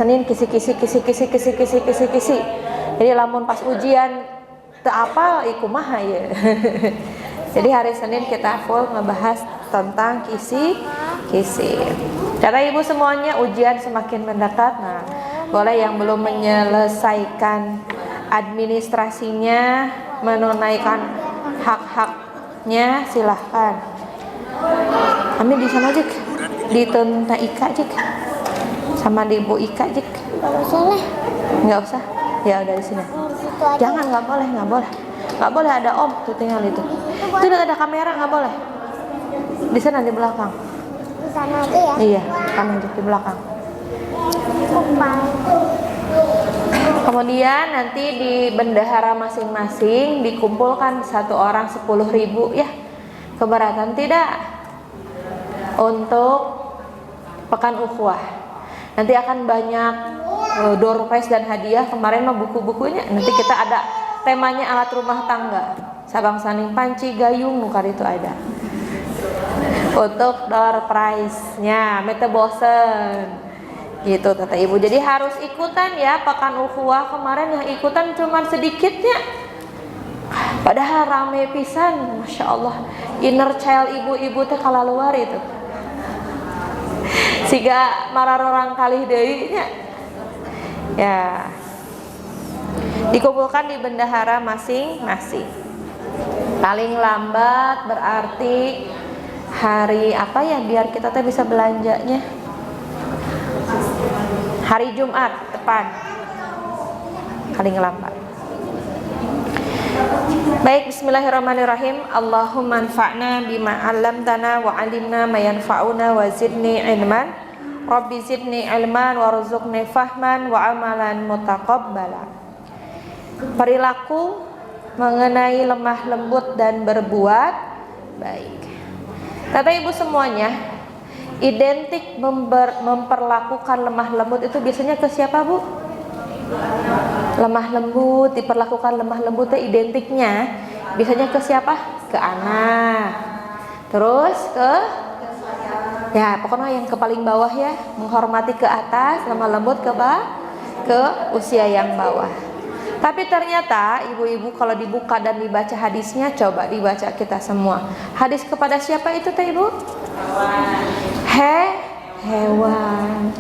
Senin kisi. Jadi lamun pas ujian teu apal ieu kumaha ya. Jadi hari Senin kita full ngebahas tentang kisi. Kata ibu semuanya ujian semakin mendekat. Nah, boleh yang belum menyelesaikan administrasinya, menunaikan hak-haknya, silahkan. Amin di sana Jik, di Tenta Ika Jik, sama di Bu Ika Jik. Nggak usah. Ya udah di sini. Jangan, nggak boleh ada om tuh tinggal itu. Itu udah ada kamera, nggak boleh. Di sana di belakang. Di sana aja ya? Iya, kamu di belakang. Kemudian nanti di bendahara masing-masing dikumpulkan satu orang 10.000 ya. Keberatan tidak? Untuk pekan ukhuwah. Nanti akan banyak door prize dan hadiah. Kemarin mah buku-bukunya. Nanti kita ada temanya alat rumah tangga. Sabang saning panci gayung nukar itu ada. Untuk door prize-nya, mete bosen. Gitu kata ibu. Jadi harus ikutan ya pekan ukhuwah. Kemarin yang ikutan cuma sedikitnya. Padahal rame pisan, masya Allah. Inner child ibu-ibu teh kalaluar itu. Siga mararorang kalih deui nya. Ya. Dikumpulkan di bendahara masing-masing. Paling lambat berarti hari apa ya biar kita teh bisa belanjanya? Hari Jumat depan. Paling lambat. Baik, bismillahirrahmanirrahim. Allahumma anfa'na bima 'allamtana wa 'allimna ma yanfa'una wa zidni ilman. Rabbi zidni ilman warzuqni fahman wa amalan mutaqabbala. Perilaku mengenai lemah lembut dan berbuat baik. Kata ibu semuanya, identik memperlakukan lemah lembut itu biasanya ke siapa, Bu? Lemah lembut, diperlakukan lemah lembut itu identiknya biasanya ke siapa? Ke anak. Terus ke ya pokoknya yang ke paling bawah ya, menghormati ke atas, lemah lembut ke usia yang bawah. Tapi ternyata ibu-ibu kalau dibuka dan dibaca hadisnya, coba dibaca kita semua. Hadis kepada siapa itu teh Ibu? Hewan.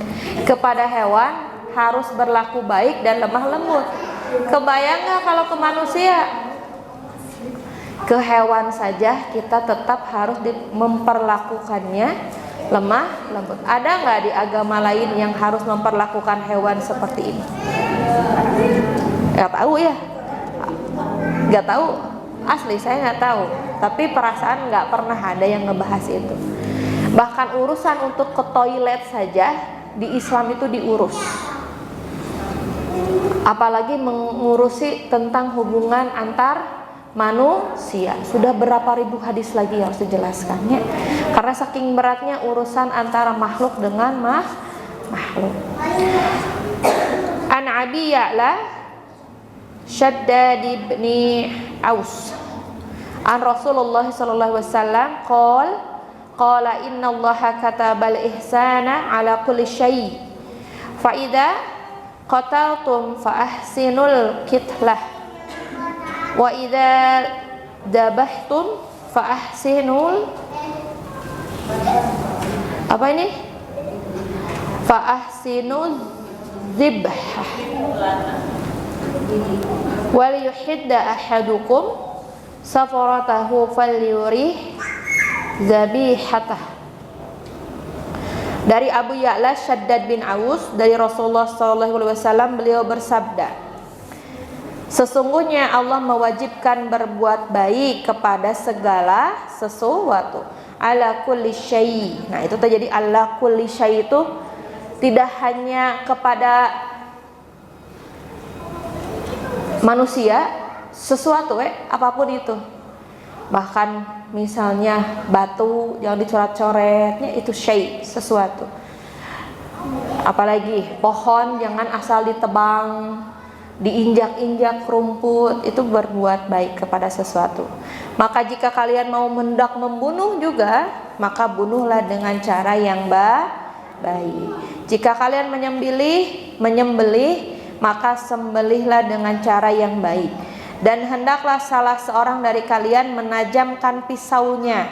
Kepada hewan harus berlaku baik dan lemah lembut. Kebayang gak kalau ke manusia? Ke hewan saja kita tetap harus memperlakukannya lemah lembut. Ada nggak di agama lain yang harus memperlakukan hewan seperti ini? Nggak tahu ya. Nggak tahu. Asli saya nggak tahu. Tapi perasaan nggak pernah ada yang ngebahas itu. Bahkan urusan untuk ke toilet saja di Islam itu diurus. Apalagi mengurusi tentang hubungan antar manusia. Sudah berapa ribu hadis lagi yang harus dijelaskan ya. Karena saking beratnya urusan antara makhluk dengan makhluk. An Abi Ya'la Shaddad bin Aus an Rasulullah sallallahu alaihi wasallam qala inna Allaha katabal ihsana ala kulli syai' fa idza qataltum fa ahsinul kitlah wa idza dabahtum fa ahsinul apa ini? Fa ahsinul dzibhah wal yuhidda ahadukum safaratahu falyurih zabihatah. Dari Abu Ya'la Shaddad bin Aus dari Rasulullah SAW, beliau bersabda, sesungguhnya Allah mewajibkan berbuat baik kepada segala sesuatu. Ala kulli syai'. Nah itu terjadi ala kulli syai' itu tidak hanya kepada manusia, sesuatu apapun itu. Bahkan misalnya batu yang dicoret-coretnya itu syai', sesuatu. Apalagi pohon jangan asal ditebang, diinjak-injak rumput, itu berbuat baik kepada sesuatu. Maka jika kalian mau hendak membunuh juga, maka bunuhlah dengan cara yang baik. Jika kalian menyembelih menyembelih, maka sembelihlah dengan cara yang baik. Dan hendaklah salah seorang dari kalian menajamkan pisaunya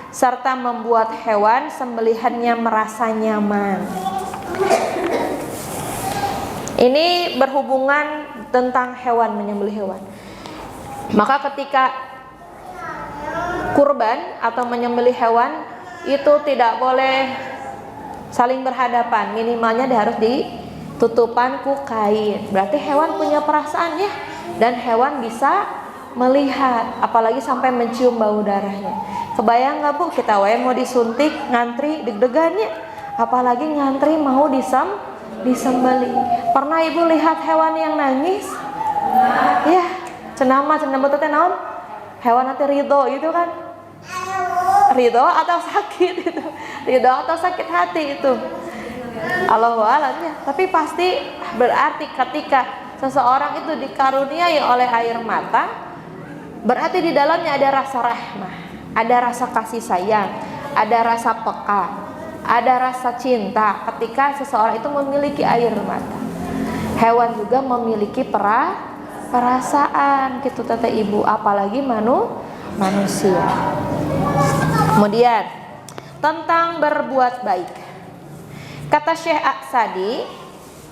serta membuat hewan sembelihannya merasa nyaman. Ini berhubungan tentang hewan, menyembelih hewan. Maka ketika kurban atau menyembelih hewan itu tidak boleh saling berhadapan, minimalnya harus ditutupan ku kain. Berarti hewan punya perasaan ya, dan hewan bisa melihat, apalagi sampai mencium bau darahnya. Kebayang nggak Bu, kita mau disuntik ngantri deg-degan ya, apalagi ngantri mau disembelih. Pernah Ibu lihat hewan yang nangis? Ya, cenama teh naon? Hewan nanti ridho itu kan, ridho atau sakit itu, ridho atau sakit hati itu, Allahu a'lam ya. Tapi pasti berarti ketika seseorang itu dikaruniai oleh air mata, berarti di dalamnya ada rasa rahmah, ada rasa kasih sayang, ada rasa peka, ada rasa cinta. Ketika seseorang itu memiliki air mata, hewan juga memiliki perasaan gitu Tete Ibu, apalagi manusia. Kemudian tentang berbuat baik, kata Syekh Aqsadi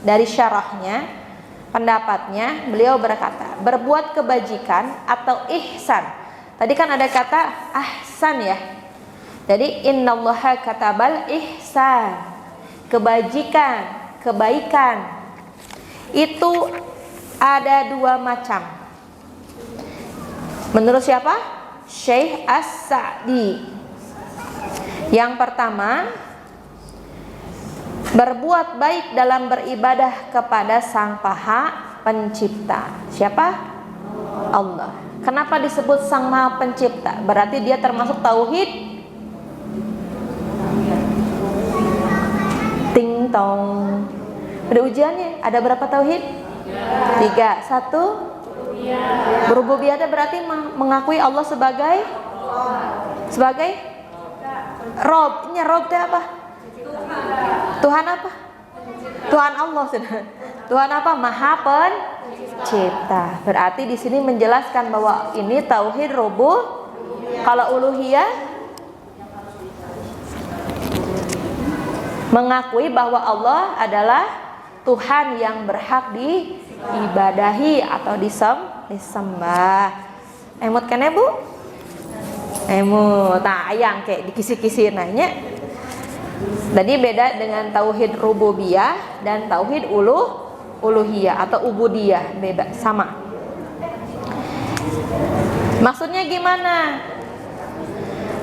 dari syarahnya, pendapatnya, beliau berkata, berbuat kebajikan atau ihsan. Tadi kan ada kata ahsan ya. Jadi innallaha katabal ihsan, kebajikan, kebaikan. Itu ada dua macam. Menurut siapa? Syekh As-Sa'di. Yang pertama, berbuat baik dalam beribadah kepada Sang Maha Pencipta. Siapa? Allah. Kenapa disebut Sang Maha Pencipta? Berarti dia termasuk tauhid. Ting tong. Ada ujiannya. Ada berapa tauhid? 3. 1. Berububiyah berarti mengakui Allah sebagai Rob. Ini Rob itu apa? Tuhan apa? Tuhan Allah. Tuhan apa? Maha Pencipta. Berarti di sini menjelaskan bahwa ini tauhid rububiyah. Kalau uluhiyah mengakui bahwa Allah adalah Tuhan yang berhak diibadahi atau disembah. Emut kene Bu? Emut. Nah, ayang kayak dikisi-kisi nanya. Jadi beda dengan tauhid rububiyah dan tauhid uluhiyah atau ubudiyah, beda, sama. Maksudnya gimana?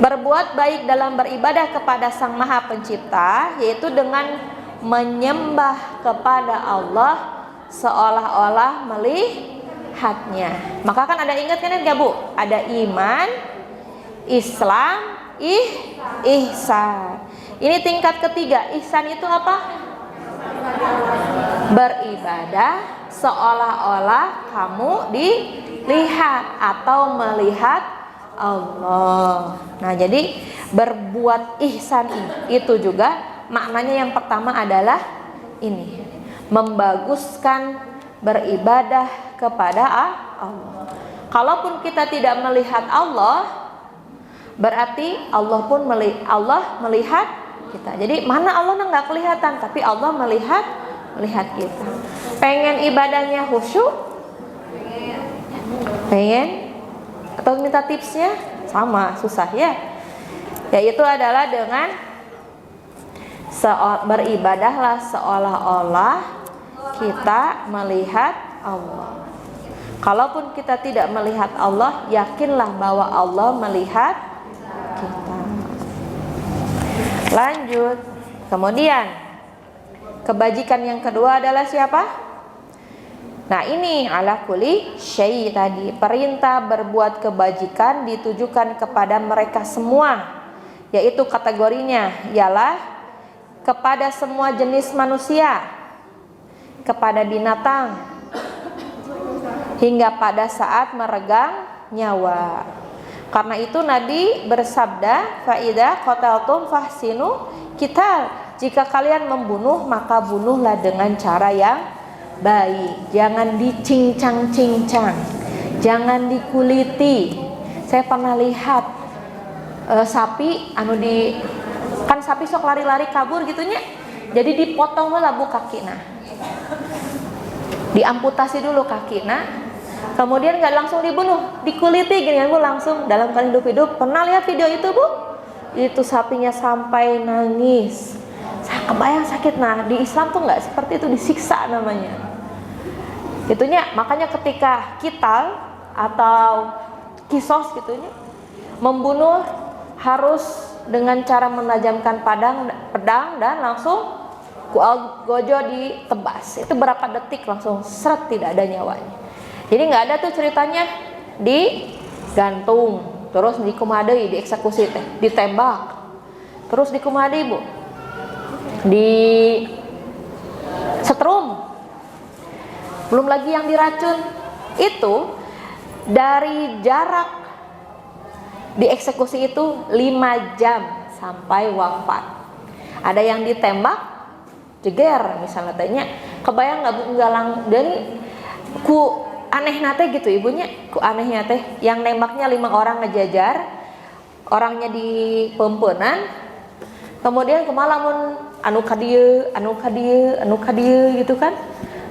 Berbuat baik dalam beribadah kepada Sang Maha Pencipta, yaitu dengan menyembah kepada Allah seolah-olah melihatnya. Maka kan ada, ingat kan enggak Bu? Ada iman, Islam, ihsan. Ini tingkat ketiga. Ihsan itu apa? Beribadah seolah-olah kamu dilihat atau melihat Allah. Nah, jadi berbuat ihsan itu juga maknanya yang pertama adalah ini, membaguskan beribadah kepada Allah. Kalaupun kita tidak melihat Allah, berarti Allah melihat kita. Jadi mana Allah nggak kelihatan, tapi Allah melihat kita. Pengen ibadahnya khusyuk? Pengen? Atau minta tipsnya? Sama, susah ya. Yaitu adalah dengan beribadahlah seolah-olah kita melihat Allah. Kalaupun kita tidak melihat Allah, yakinlah bahwa Allah melihat kita. Lanjut. Kemudian kebajikan yang kedua adalah siapa? Nah, ini ala kulli syai tadi. Perintah berbuat kebajikan ditujukan kepada mereka semua, yaitu kategorinya ialah kepada semua jenis manusia, kepada binatang, hingga pada saat meregang nyawa. Karena itu Nabi bersabda, "Fa idza qataltum fahsinu qital." jika kalian membunuh maka bunuhlah dengan cara yang baik, jangan dicincang-cincang, jangan dikuliti. Saya pernah lihat sapi anu di kan sapi sok lari-lari kabur gitunya, jadi dipotong lah bu kaki, nah diamputasi dulu kaki, nah kemudian nggak langsung dibunuh, dikuliti gini bu, langsung dalam keadaan hidup-hidup. Pernah lihat video itu bu? Itu sapinya sampai nangis, saya kebayang sakit. Nah di Islam tuh nggak seperti itu, disiksa namanya itunya. Makanya ketika kital atau kisos gitunya, membunuh harus dengan cara menajamkan pedang dan langsung gojo ditebas. Itu berapa detik langsung seret, tidak ada nyawanya. Jadi nggak ada tuh ceritanya digantung terus dikumadai, dieksekusi, ditembak terus dikumadai bu, di setrum, belum lagi yang diracun. Itu dari jarak dieksekusi itu 5 jam sampai wafat. Ada yang ditembak jeger misalnya, tanya kebayang nggak bu, nggak dan ku aneh nate gitu ibunya, ku anehnya teh yang nembaknya 5 orang ngejajar, orangnya di pempenan, kemudian kemalamun anu kadieu gitu kan,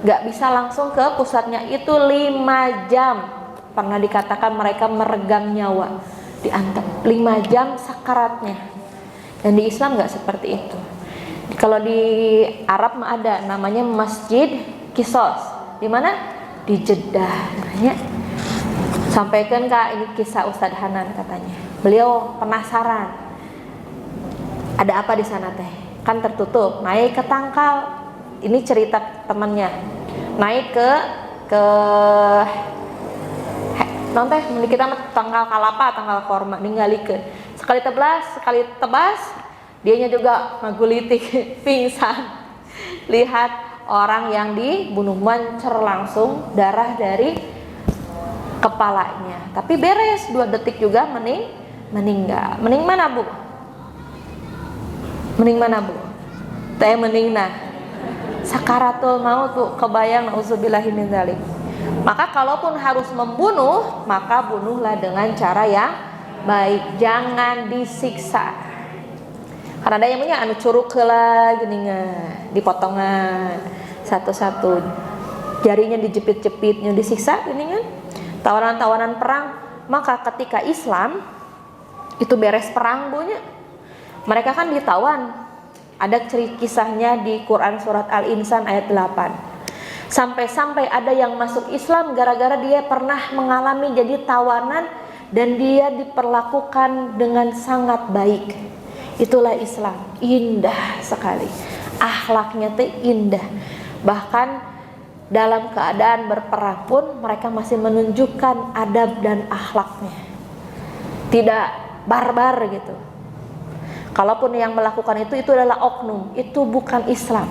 nggak bisa langsung ke pusatnya. Itu 5 jam, pernah dikatakan mereka meregang nyawa, diantep 5 jam sakaratnya. Dan di Islam nggak seperti itu. Kalau di Arab mah ada namanya Masjid Kisos. Di mana? Di Jeddah. Namanya. Sampaikan Kak, ini kisah Ustadz Hanan katanya. Beliau penasaran. Ada apa di sana teh? Kan tertutup. Naik ke tangkal. Ini cerita temannya. Naik ke non teh kita tanggal kalapa, tanggal korma, ninggalikeun. Sekali tebas, dianya juga ngagulitik, pingsan. Lihat orang yang dibunuh, mencer langsung darah dari kepalanya. Tapi beres 2 detik juga meninggal. Mening mana bu? Mening mana bu? Teh meningna. Sakaratul maut tuh, kebayang, nauzubillahi min dzalik. Maka kalaupun harus membunuh, maka bunuhlah dengan cara yang baik, jangan disiksa. Karena ada yang punya anu curug heula geuning, dipotongan satu-satu, jarinya dijepit-jepitnya, disiksa geuningan. Tawanan-tawanan perang. Maka ketika Islam itu beres perang bunya, mereka kan ditawan. Ada kisahnya di Quran surat Al-Insan ayat 8. Sampai-sampai ada yang masuk Islam gara-gara dia pernah mengalami jadi tawanan dan dia diperlakukan dengan sangat baik. Itulah Islam, indah sekali. Akhlaknya teh indah. Bahkan dalam keadaan berperang pun mereka masih menunjukkan adab dan akhlaknya. Tidak barbar gitu. Kalaupun yang melakukan itu adalah oknum, itu bukan Islam.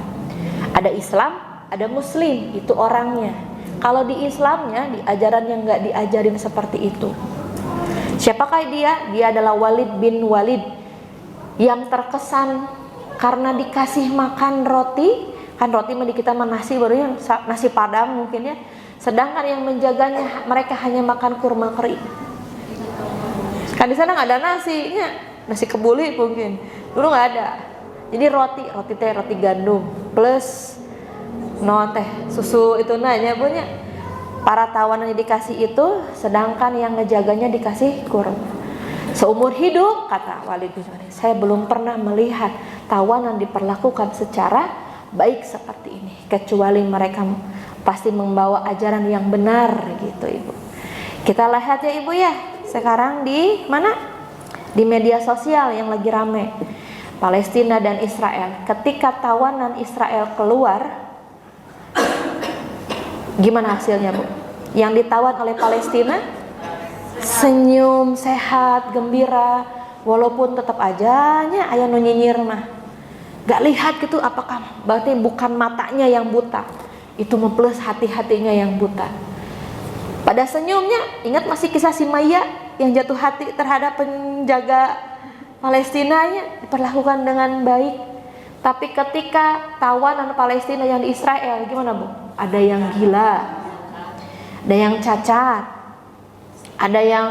Ada Islam, ada Muslim, itu orangnya. Kalau di Islamnya, di ajaran yang nggak diajarin seperti itu. Siapakah dia? Dia adalah Walid bin Walid yang terkesan karena dikasih makan roti. Kan roti di kita mah nasi, baru yang nasi padang mungkin ya. Sedangkan yang menjaganya mereka hanya makan kurma kering. Kan di sana nggak ada nasinya, nasi kebuli mungkin. Dulu nggak ada. Jadi roti gandum plus teh susu itu nanya punya. Para tawanan yang dikasih itu, sedangkan yang ngejaganya dikasih kurma. Seumur hidup, kata Walid bin Walid, saya belum pernah melihat tawanan diperlakukan secara baik seperti ini, kecuali mereka pasti membawa ajaran yang benar gitu ibu. Kita lihat ya ibu ya, sekarang di mana? Di media sosial yang lagi rame, Palestina dan Israel. Ketika tawanan Israel keluar, gimana hasilnya bu? Yang ditawan oleh Palestina senyum, sehat, gembira, walaupun tetap ajanya aya nu nyinyir mah. Gak lihat gitu, apakah berarti bukan matanya yang buta, itu plus hati-hatinya yang buta. Pada senyumnya, ingat masih kisah si Maya yang jatuh hati terhadap penjaga Palestinanya, diperlakukan dengan baik. Tapi ketika tawanan Palestina yang di Israel, gimana Bu? Ada yang gila, ada yang cacat, ada yang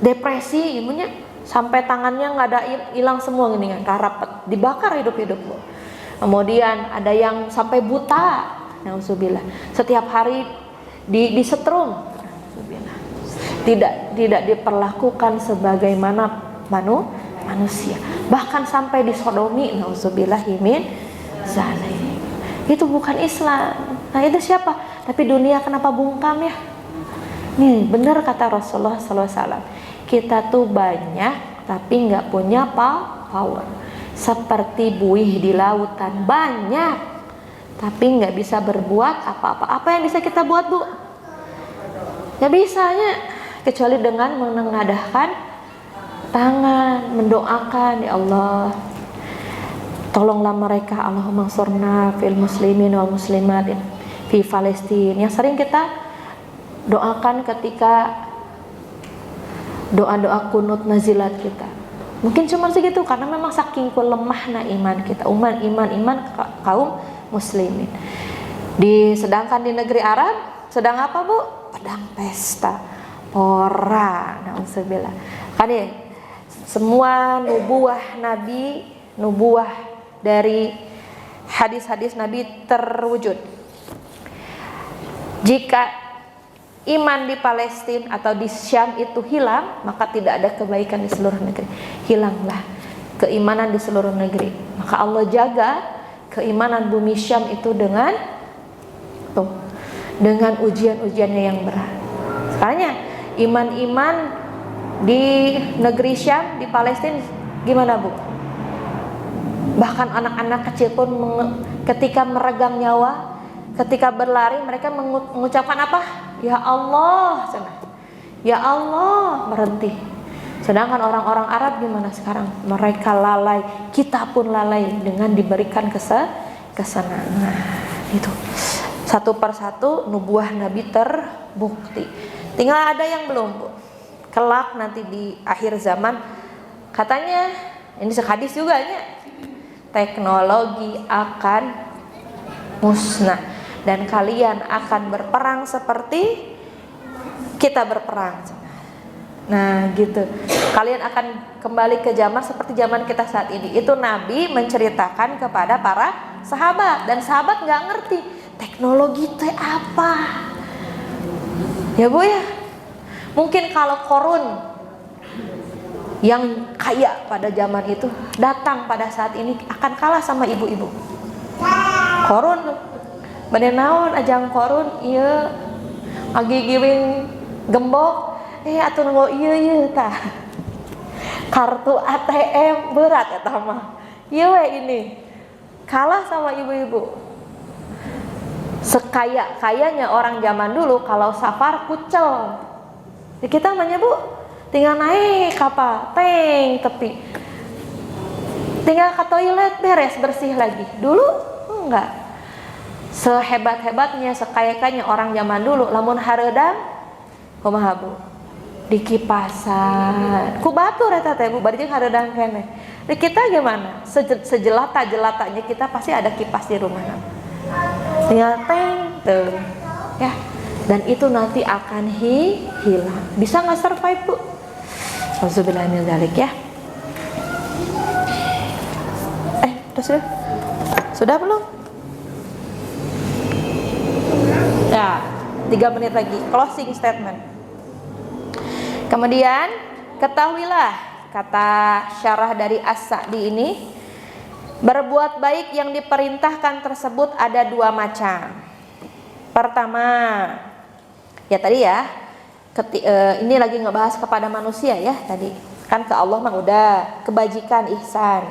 depresi, ibunya sampai tangannya nggak ada, hilang semua gini kan, karapet, dibakar hidup-hidup Bu. Kemudian ada yang sampai buta, nauzubillah, setiap hari disetrum, tidak diperlakukan sebagaimana manusia, bahkan sampai disodomi, nauzubillahi min zalik. Itu bukan Islam. Nah itu siapa? Tapi dunia kenapa bungkam ya? Nih benar kata Rasulullah SAW, kita tuh banyak tapi nggak punya power. Seperti buih di lautan, banyak tapi nggak bisa berbuat apa-apa. Apa yang bisa kita buat Bu? Nggak bisanya, kecuali dengan menengadahkan tangan, mendoakan, ya Allah tolonglah mereka, Allahumma ansurna fil muslimin wal muslimat fi Palestina, yang sering kita doakan ketika doa-doa kunut nazilat kita. Mungkin cuma segitu karena memang saking lemahnya iman kita, iman kaum muslimin. Sedangkan di negeri Arab sedang apa Bu? Pedang pesta, pora, na'udzubillah. Kan ya, semua nubuah Nabi, nubuah dari hadis-hadis Nabi terwujud. Jika iman di Palestina atau di Syam itu hilang, maka tidak ada kebaikan di seluruh negeri. Hilanglah keimanan di seluruh negeri. Maka Allah jaga keimanan bumi Syam itu dengan ujian-ujiannya yang berat. Makanya iman-iman di negeri Syam, di Palestina gimana Bu? Bahkan anak-anak kecil pun ketika meregang nyawa, ketika berlari mereka mengucapkan apa? Ya Allah, ya Allah, berhenti. Sedangkan orang-orang Arab gimana sekarang? Mereka lalai, kita pun lalai dengan diberikan kesenangan. Itu satu persatu nubuah Nabi terbukti. Tinggal ada yang belum Bu. Kelak nanti di akhir zaman katanya, ini hadis juga ya, teknologi akan musnah dan kalian akan berperang seperti kita berperang. Nah gitu, kalian akan kembali ke zaman seperti zaman kita saat ini. Itu Nabi menceritakan kepada para sahabat, dan sahabat nggak ngerti teknologi itu apa ya Bu ya. Mungkin kalau Korun yang kaya pada zaman itu datang pada saat ini akan kalah sama ibu-ibu. Korun bener naon ajang Korun iya agigiwing gembok atuh nunggu iya tah kartu ATM berat eta mah ieu we ini kalah sama ibu-ibu. Sekaya-kayanya orang zaman dulu kalau safar kucel. Ya kita namanya Bu, tinggal naik kapal, tepi. Tinggal ke toilet beres bersih lagi. Dulu enggak. Sehebat-hebatnya, sekaya-kayanya orang zaman dulu, lamun hareudang kumaha Bu? Di kipasan. Ku batur eta teh Bu, bari jeung hareudang keneh. Di kita gimana? Sejelata-jelatanya kita pasti ada kipas di rumah. Tinggal tuh. Ya. Dan itu nanti akan hilang. Bisa nggak survive Bu? Alhamdulillah min dzalik ya. Sudah belum? Ya, 3 menit lagi. Closing statement. Kemudian ketahuilah, kata syarah dari As-Sa'di ini, berbuat baik yang diperintahkan tersebut ada 2 macam. Pertama, ya tadi ya, ini lagi ngebahas kepada manusia ya tadi. Kan ke Allah mah udah, kebajikan, ihsan.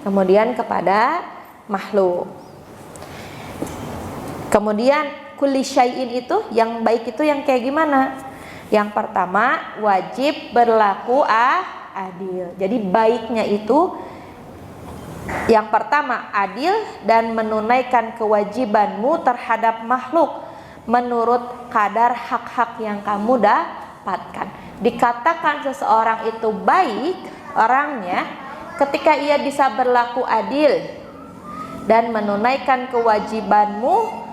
Kemudian kepada makhluk. Kemudian kulli syai'in itu, yang baik itu yang kayak gimana? Yang pertama, wajib berlaku adil. Jadi baiknya itu yang pertama adil dan menunaikan kewajibanmu terhadap makhluk menurut kadar hak-hak yang kamu dapatkan. Dikatakan seseorang itu baik orangnya ketika ia bisa berlaku adil dan menunaikan kewajibanmu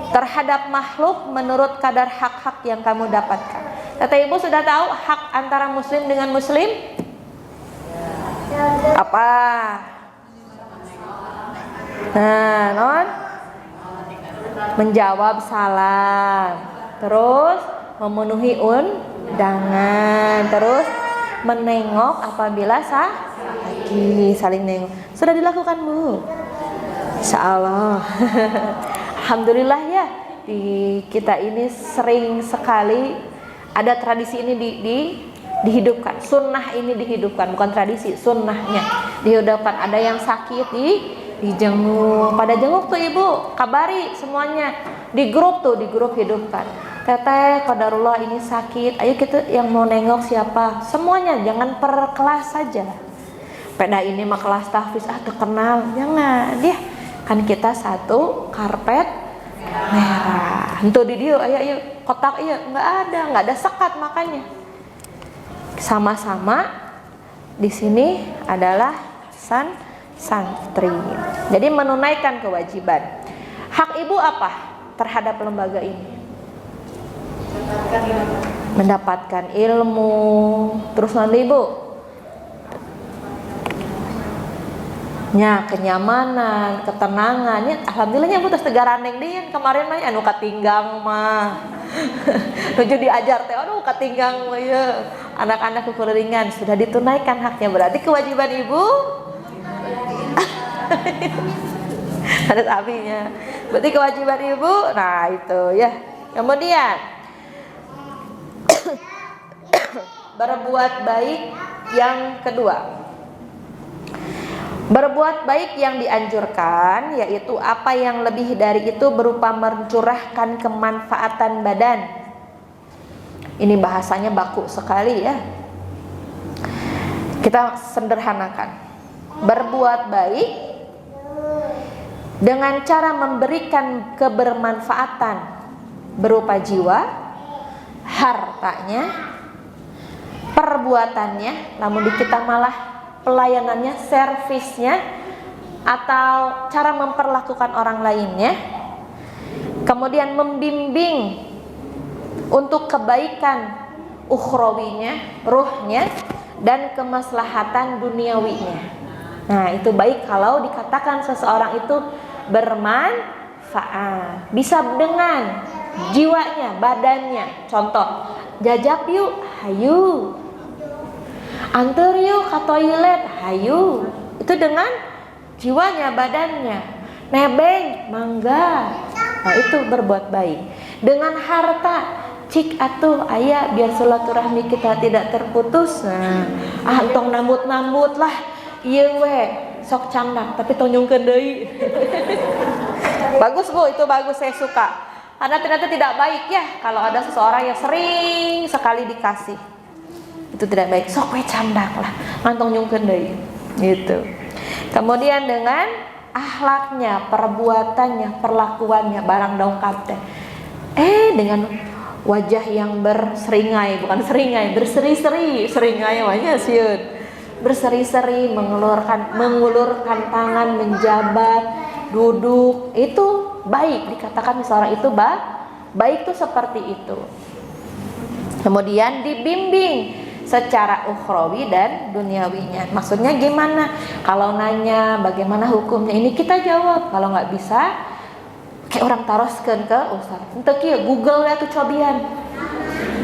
terhadap makhluk menurut kadar hak-hak yang kamu dapatkan. Kata ibu sudah tahu hak antara muslim dengan muslim? Apa? Nah, non? Menjawab salam, terus memenuhi undangan, terus menengok apabila lagi saling nengok. Sudah dilakukan, Bu? Insyaallah. Alhamdulillah ya, di kita ini sering sekali ada tradisi ini dihidupkan. Sunnah ini dihidupkan, bukan tradisi, sunnahnya dihidupkan. Ada yang sakit dijenguk, pada jenguk tuh ibu, kabari semuanya di grup hidupkan. Teteh, qadarullah ini sakit, ayo kita yang mau nengok siapa, semuanya, jangan per kelas saja. Peda ini mah kelas tahfiz terkenal, jangan dia, kan kita satu karpet merah. Untuk di dia, ayo kotak, nggak ada sekat, makanya sama-sama di sini adalah santri. Jadi menunaikan kewajiban. Hak ibu apa terhadap lembaga ini? Mendapatkan ilmu. Terus nanti ibu, kenyamanan, ketenangan. Ya, alhamdulillahnya ibu terus tegaraneng dia kemarin mah anu katinggang mah. Tujuh diajar teh, aduh katinggang mah ya. Anak-anak kekeringan sudah ditunaikan haknya, berarti kewajiban ibu ada apinya. Berarti kewajiban ibu, nah itu ya. Kemudian berbuat baik yang kedua. Berbuat baik yang dianjurkan yaitu apa yang lebih dari itu berupa mencurahkan kemanfaatan badan. Ini bahasanya baku sekali ya. Kita sederhanakan. Berbuat baik dengan cara memberikan kebermanfaatan berupa jiwa, hartanya, perbuatannya, namun di kita malah pelayanannya, servisnya, atau cara memperlakukan orang lainnya. Kemudian membimbing untuk kebaikan ukhrawinya, ruhnya, dan kemaslahatan duniawinya. Nah, itu baik kalau dikatakan seseorang itu bermanfaat. Bisa dengan jiwanya, badannya. Contoh, jajak yuk, hayu. Antar yuk ke toilet, hayu. Itu dengan jiwanya, badannya. Nebeng, mangga. Nah, itu berbuat baik. Dengan harta, cik atuh ayah biar silaturahmi kita tidak terputus. Nah, tong nambut-nambut lah. Iya we, sok candak tapi tonjongkeun deui. Bagus Bu, itu bagus, saya suka. Karena ternyata tidak baik ya kalau ada seseorang yang sering sekali dikasih. Itu tidak baik. Sok we candak lah, ngantong nyungkeun deui. Gitu. Kemudian dengan akhlaknya, perbuatannya, perlakuannya, barang dongkap teh. Dengan wajah yang berseringai, bukan seringai, berseri-seri, seringai wanya sieun. Berseri-seri, mengulurkan tangan, menjabat, duduk, itu baik, dikatakan seorang itu baik itu seperti itu. Kemudian dibimbing secara ukhrawi dan duniawinya. Maksudnya gimana? Kalau nanya bagaimana hukumnya, ini kita jawab. Kalau nggak bisa, kayak orang taroskeun ke ustaz. Ente kieu Google ya tuh cobian.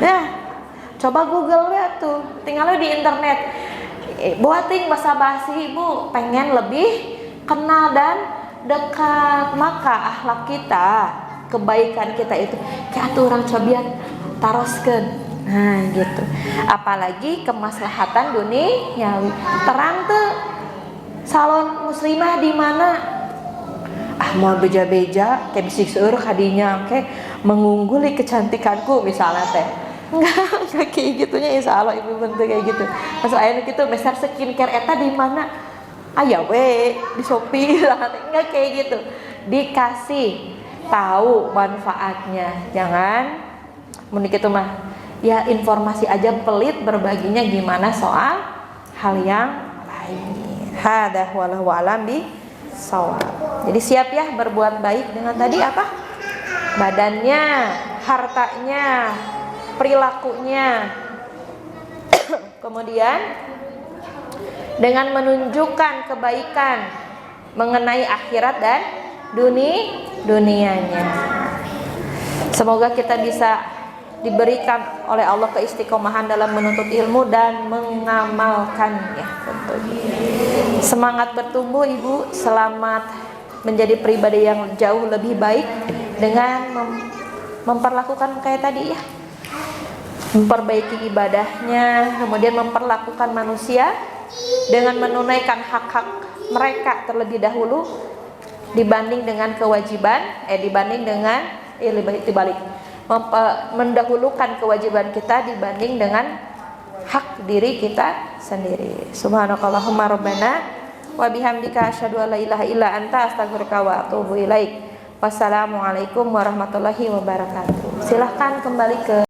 Ya, coba Google ya tuh. Tinggalnya di internet. Buating basa-basi ibu, pengen lebih kenal dan dekat, maka akhlak kita, kebaikan kita itu kayak tuh orang cobian taroskeun. Nah gitu. Apalagi kemaslahatan duniawi. Terang tuh salon muslimah di mana? Mau beja-beja kayak bisik seueur kadinya kayak mengungguli kecantikanku misalnya teh. Enggak kayak gitunya, insya Allah ibu bentuk kayak gitu. Masuk ayat gitu, besar skincare eta di mana? Aya we di Shopee lah, enggak kayak gitu. Dikasih tahu manfaatnya. Jangan mending gitu mah. Ya informasi aja pelit, berbaginya gimana soal hal yang lain. Hada wallahu alam shawab. Jadi siap ya berbuat baik dengan tadi apa? Badannya, hartanya, perilakunya. Kemudian dengan menunjukkan kebaikan mengenai akhirat dan dunianya. Semoga kita bisa diberikan oleh Allah keistiqomahan dalam menuntut ilmu dan mengamalkannya tentunya. Semangat bertumbuh Ibu, selamat menjadi pribadi yang jauh lebih baik dengan memperlakukan kayak tadi ya, memperbaiki ibadahnya, kemudian memperlakukan manusia dengan menunaikan hak-hak mereka terlebih dahulu dibanding dengan kewajiban mendahulukan kewajiban kita dibanding dengan hak diri kita sendiri. Subhanakallahumma rabbana wa bihamdika asyhadu an la ilaha illa anta astaghfiruka wa atubu ilaik. Wassalamualaikum warahmatullahi wabarakatuh. Silahkan kembali ke